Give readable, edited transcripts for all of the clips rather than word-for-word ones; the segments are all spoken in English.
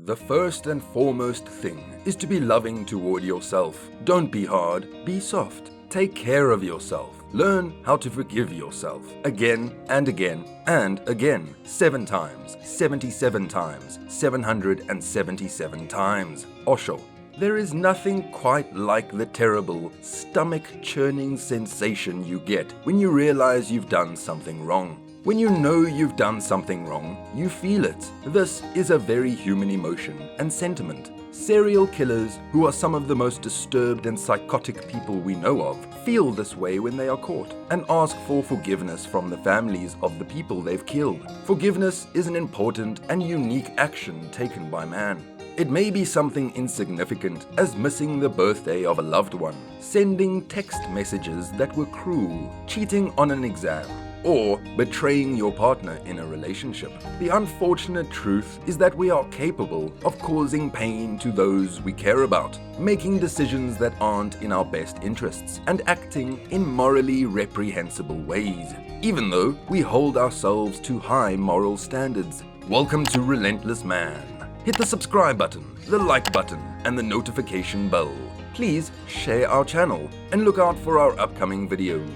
The first and foremost thing is to be loving toward yourself. Don't be hard, be soft. Take care of yourself. Learn how to forgive yourself again and again and again. 7 times, 77 times, 777 times. Osho. There is nothing quite like the terrible, stomach-churning sensation you get when you realize you've done something wrong. When you know you've done something wrong, you feel it. This is a very human emotion and sentiment. Serial killers, who are some of the most disturbed and psychotic people we know of, feel this way when they are caught and ask for forgiveness from the families of the people they've killed. Forgiveness is an important and unique action taken by man. It may be something insignificant as missing the birthday of a loved one, sending text messages that were cruel, cheating on an exam, or betraying your partner in a relationship. The unfortunate truth is that we are capable of causing pain to those we care about, making decisions that aren't in our best interests, and acting in morally reprehensible ways, even though we hold ourselves to high moral standards. Welcome to Relentless Man. Hit the subscribe button, the like button, and the notification bell. Please share our channel and look out for our upcoming videos.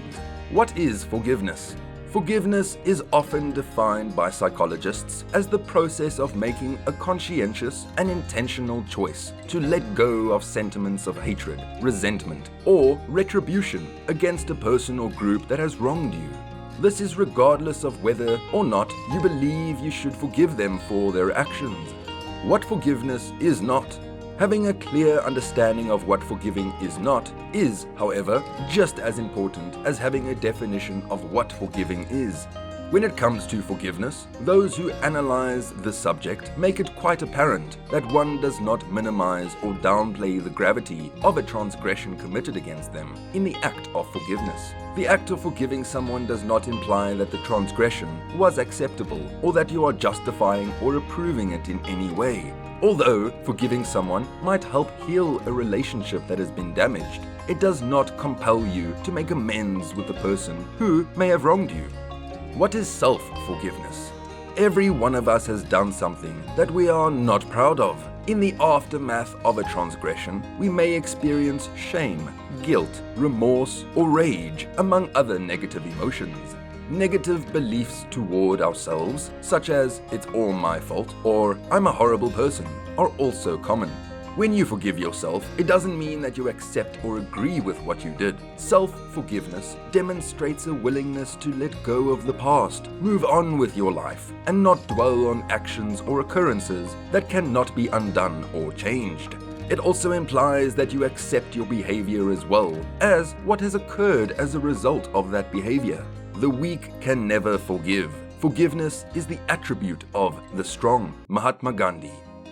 What is forgiveness? Forgiveness is often defined by psychologists as the process of making a conscientious and intentional choice to let go of sentiments of hatred, resentment, or retribution against a person or group that has wronged you. This is regardless of whether or not you believe you should forgive them for their actions. What forgiveness is not. Having a clear understanding of what forgiving is not is, however, just as important as having a definition of what forgiving is. When it comes to forgiveness, those who analyze the subject make it quite apparent that one does not minimize or downplay the gravity of a transgression committed against them in the act of forgiveness. The act of forgiving someone does not imply that the transgression was acceptable or that you are justifying or approving it in any way. Although forgiving someone might help heal a relationship that has been damaged, it does not compel you to make amends with the person who may have wronged you. What is self-forgiveness? Every one of us has done something that we are not proud of. In the aftermath of a transgression, we may experience shame, guilt, remorse, or rage, among other negative emotions. Negative beliefs toward ourselves, such as "it's all my fault" or "I'm a horrible person," are also common. When you forgive yourself, it doesn't mean that you accept or agree with what you did. Self-forgiveness demonstrates a willingness to let go of the past, move on with your life, and not dwell on actions or occurrences that cannot be undone or changed. It also implies that you accept your behavior as well as what has occurred as a result of that behavior. The weak can never forgive. Forgiveness is the attribute of the strong. Mahatma Gandhi.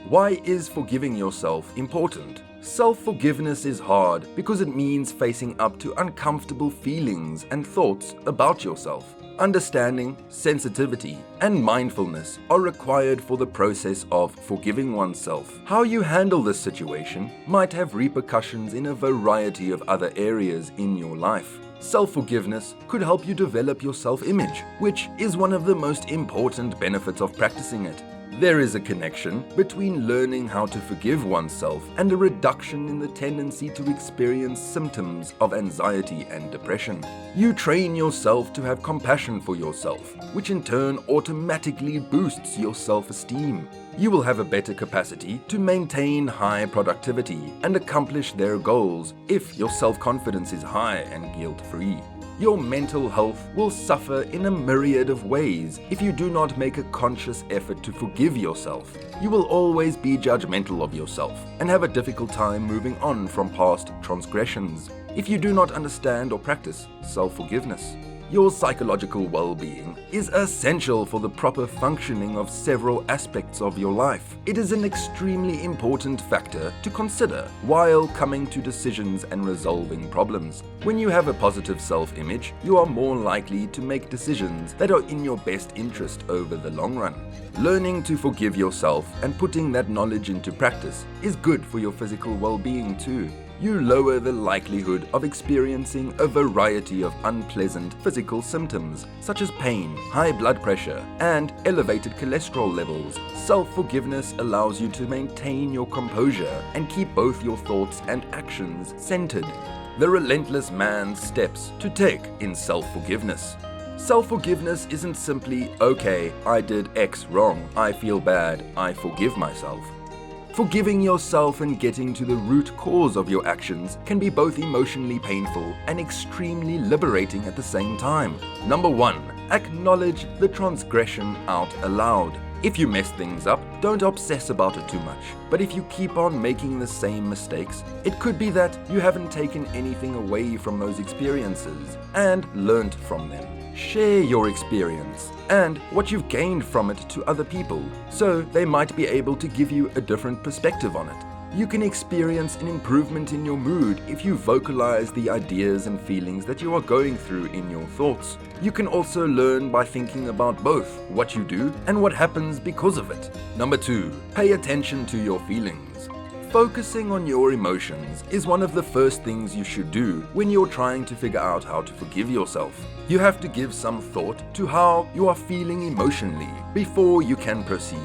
Why is forgiving yourself important? Self-forgiveness is hard because it means facing up to uncomfortable feelings and thoughts about yourself. Understanding, sensitivity, and mindfulness are required for the process of forgiving oneself. How you handle this situation might have repercussions in a variety of other areas in your life. Self-forgiveness could help you develop your self-image, which is one of the most important benefits of practicing it. There is a connection between learning how to forgive oneself and a reduction in the tendency to experience symptoms of anxiety and depression. You train yourself to have compassion for yourself, which in turn automatically boosts your self-esteem. You will have a better capacity to maintain high productivity and accomplish their goals if your self-confidence is high and guilt-free. Your mental health will suffer in a myriad of ways if you do not make a conscious effort to forgive yourself. You will always be judgmental of yourself and have a difficult time moving on from past transgressions if you do not understand or practice self-forgiveness. Your psychological well-being is essential for the proper functioning of several aspects of your life. It is an extremely important factor to consider while coming to decisions and resolving problems. When you have a positive self-image, you are more likely to make decisions that are in your best interest over the long run. Learning to forgive yourself and putting that knowledge into practice is good for your physical well-being too. you lower the likelihood of experiencing a variety of unpleasant physical symptoms such as pain, high blood pressure, and elevated cholesterol levels. Self-forgiveness allows you to maintain your composure and keep both your thoughts and actions centered. The Relentless Man's steps to take in self-forgiveness. Self-forgiveness isn't simply, okay, I did X wrong, I feel bad, I forgive myself. Forgiving yourself and getting to the root cause of your actions can be both emotionally painful and extremely liberating at the same time. Number 1. Acknowledge the transgression out aloud. If you mess things up, don't obsess about it too much. But if you keep on making the same mistakes, it could be that you haven't taken anything away from those experiences and learned from them. Share your experience and what you've gained from it to other people, so they might be able to give you a different perspective on it. You can experience an improvement in your mood if you vocalize the ideas and feelings that you are going through in your thoughts. You can also learn by thinking about both what you do and what happens because of it. Number 2. Pay attention to your feelings. Focusing on your emotions is one of the first things you should do when you're trying to figure out how to forgive yourself. You have to give some thought to how you are feeling emotionally before you can proceed.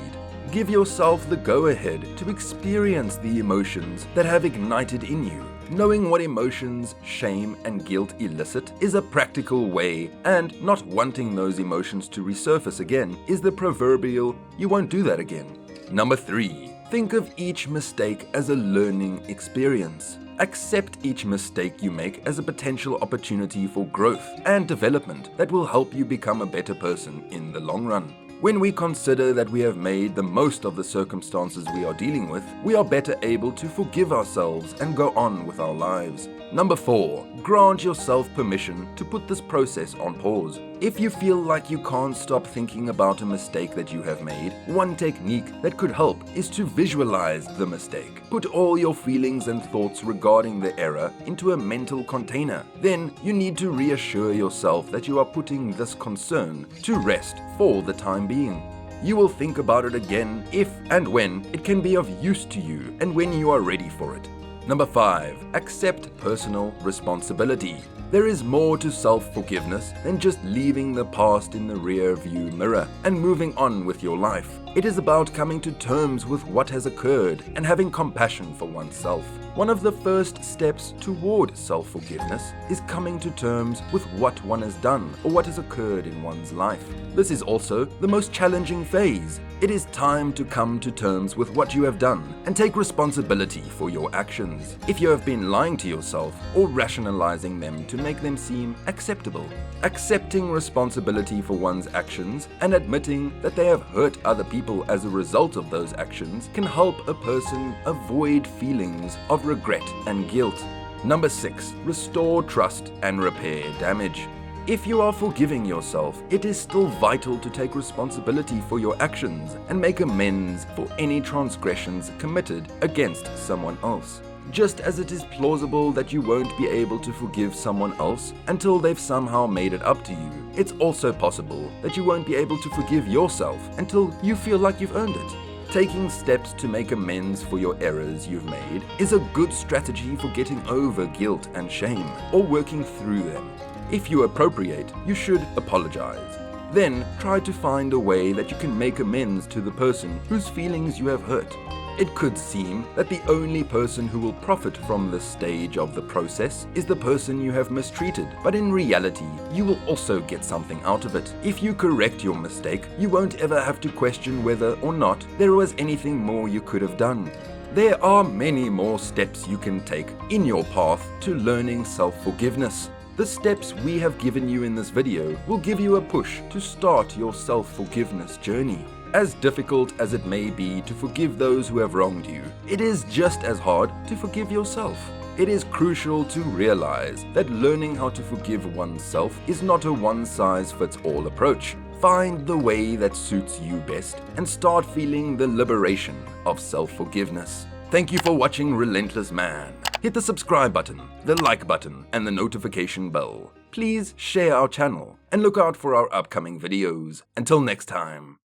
Give yourself the go-ahead to experience the emotions that have ignited in you. Knowing what emotions shame and guilt elicit is a practical way, and not wanting those emotions to resurface again is the proverbial "you won't do that again." Number 3. Think of each mistake as a learning experience. Accept each mistake you make as a potential opportunity for growth and development that will help you become a better person in the long run. When we consider that we have made the most of the circumstances we are dealing with, we are better able to forgive ourselves and go on with our lives. Number 4. Grant yourself permission to put this process on pause. If you feel like you can't stop thinking about a mistake that you have made, one technique that could help is to visualize the mistake. Put all your feelings and thoughts regarding the error into a mental container. Then you need to reassure yourself that you are putting this concern to rest for the time being. You will think about it again if and when it can be of use to you and when you are ready for it. Number 5. Accept personal responsibility. There is more to self-forgiveness than just leaving the past in the rear-view mirror and moving on with your life. It is about coming to terms with what has occurred and having compassion for oneself. One of the first steps toward self-forgiveness is coming to terms with what one has done or what has occurred in one's life. This is also the most challenging phase. It is time to come to terms with what you have done and take responsibility for your actions. If you have been lying to yourself or rationalizing them to make them seem acceptable, accepting responsibility for one's actions and admitting that they have hurt other people as a result of those actions can help a person avoid feelings of regret and guilt. Number 6. Restore trust and repair damage. If you are forgiving yourself, it is still vital to take responsibility for your actions and make amends for any transgressions committed against someone else. Just as it is plausible that you won't be able to forgive someone else until they've somehow made it up to you, it's also possible that you won't be able to forgive yourself until you feel like you've earned it. Taking steps to make amends for your errors you've made is a good strategy for getting over guilt and shame or working through them. If you appropriate, you should apologize. Then try to find a way that you can make amends to the person whose feelings you have hurt. It could seem that the only person who will profit from this stage of the process is the person you have mistreated, but in reality, you will also get something out of it. If you correct your mistake, you won't ever have to question whether or not there was anything more you could have done. There are many more steps you can take in your path to learning self-forgiveness. The steps we have given you in this video will give you a push to start your self-forgiveness journey. As difficult as it may be to forgive those who have wronged you, it is just as hard to forgive yourself. It is crucial to realize that learning how to forgive oneself is not a one-size-fits-all approach. Find the way that suits you best and start feeling the liberation of self-forgiveness. Thank you for watching Relentless Man. Hit the subscribe button, the like button, and the notification bell. Please share our channel and look out for our upcoming videos. Until next time.